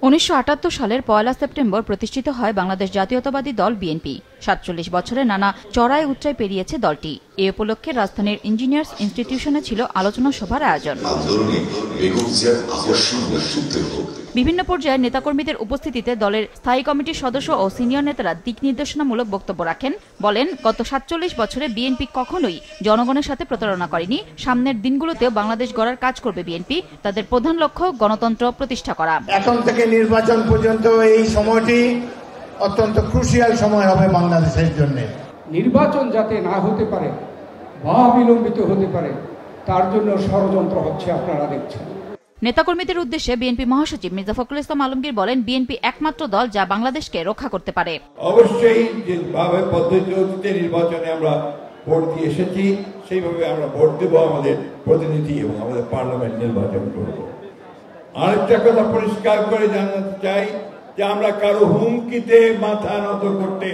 1978 সালের 1 সেপ্টেম্বর প্রতিষ্ঠিত হয় বাংলাদেশ জাতীয়তাবাদী দল বিএনপি। 47 বছরে নানা চড়াই উচ্চাই পেরিয়েছে দলটি। এ উপলক্ষে রাজধানীর ইঞ্জিনিয়ার্স ইনস্টিটিউশনে ছিল আলোচনা সভার আয়োজন। বিভিন্ন পর্যায়ের নেতাকর্মীদের উপস্থিতিতে দলের স্থায়ী কমিটির সদস্য ও সিনিয়র নেতারা দিক নির্দেশনামূলক বক্তব্য রাখেন। বলেন, গত 47 বছরে বিএনপি কখনোই জনগণের সাথে প্রতারণা করেনি। সামনের দিনগুলোতেও বাংলাদেশ গড়ার কাজ করবে বিএনপি। তাদের প্রধান লক্ষ্য গণতন্ত্র প্রতিষ্ঠা করা। এখন থেকে নির্বাচন পর্যন্ত এই সময়টি অত্যন্ত ক্রুশিয়াল সময় হবে বাংলাদেশের জন্য। নির্বাচন যাতে না হতে পারে বা বিলম্বিত হতে পারে, তার জন্য ষড়যন্ত্র হচ্ছে, আপনারা দেখছেন। নেতাকর্মীদের উদ্দেশ্যে বিএনপি মহাসচিব মির্জা ফখরুল ইসলাম আলমগীর বলেন, বিএনপি একমাত্র দল যা বাংলাদেশকে রক্ষা করতে পারে। অবশ্যই যেভাবে পদ্ধতিতে নির্বাচনে আমরা ভোট দিয়ে এসেছি, সেইভাবে আমরা ভোট দেব, আমাদের প্রতিনিধি এবং আমাদের পার্লামেন্ট নির্বাচন করব। আরেকটা কথা পরিষ্কার করে জানাতে চাই যে আমরা কারো হুমকিতে মাথা নত করতে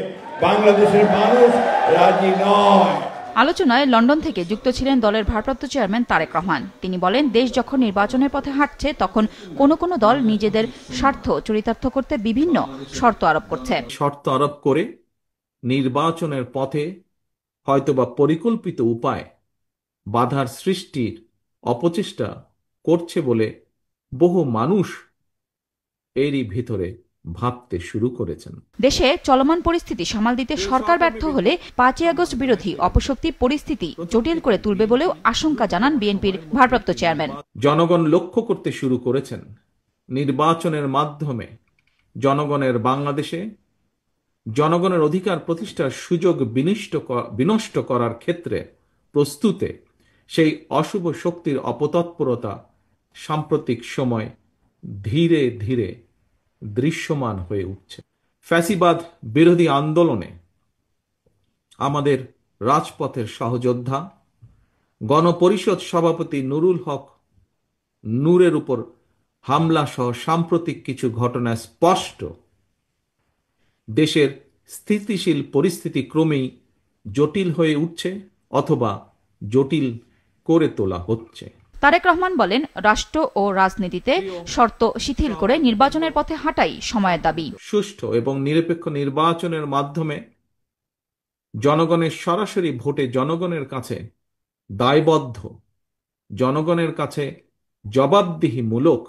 বাংলাদেশের মানুষ রাজি নয়। আলোচনায় লন্ডন থেকে যুক্ত ছিলেন দলের ভারপ্রাপ্ত চেয়ারম্যান তারেক রহমান। তিনি বলেন, দেশ যখন নির্বাচনের পথে হাঁটছে তখন কোনো দল নিজেদের স্বার্থ চরিতার্থ করতে বিভিন্ন শর্ত আরোপ করছে। শর্ত আরোপ করে নির্বাচনের পথে হয়তোবা পরিকল্পিত উপায় বাধার সৃষ্টির অপচেষ্টা করছে বলে বহু মানুষ এরই ভিতরে ভাবতে শুরু করেছেন। দেশে চলমান পরিস্থিতি সামাল দিতে সরকার ব্যর্থ হলে 5ই আগস্ট বিরোধী অপশক্তি পরিস্থিতি জটিল করে তুলবে বলেও আশঙ্কা জানান বিএনপির ভারপ্রাপ্ত চেয়ারম্যান। জনগণ লক্ষ্য করতে শুরু করেছেন নির্বাচনের মাধ্যমে জনগণের বাংলাদেশে জনগণের অধিকার প্রতিষ্ঠার সুযোগ বিনষ্ট করার ক্ষেত্রে প্রস্তুতে সেই অশুভ শক্তির অপতৎপরতা সাম্প্রতিক সময় ধীরে ধীরে দৃশ্যমান হয়ে উঠছে। ফ্যাসিবাদ বিরোধী আন্দোলনে আমাদের রাজপথের সহযোদ্ধা গণপরিষদ সভাপতি নুরুল হক নূরের উপর হামলা সহ সাম্প্রতিক কিছু ঘটনা স্পষ্ট দেশের স্থিতিশীল পরিস্থিতি ক্রমেই জটিল হয়ে উঠছে অথবা জটিল করে তোলা হচ্ছে। তারেক রহমান বলেন, রাষ্ট্র ও রাজনীতিতে শর্ত শিথিল করে নির্বাচনের পথে হাঁটাই সময়ের দাবি। সুষ্ঠু এবং নিরপেক্ষ নির্বাচনের মাধ্যমে জনগণের সরাসরি ভোটে জনগণের কাছে দায়বদ্ধ, জনগণের কাছে জবাবদিহিমূলক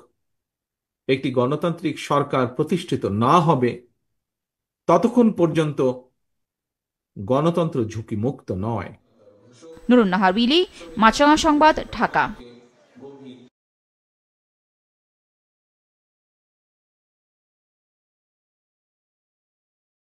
একটি গণতান্ত্রিক সরকার প্রতিষ্ঠিত না হবে ততক্ষণ পর্যন্ত গণতন্ত্র ঝুঁকিমুক্ত নয়। নুরুন নাহার উইলি, মাছরাঙা সংবাদ, ঢাকা।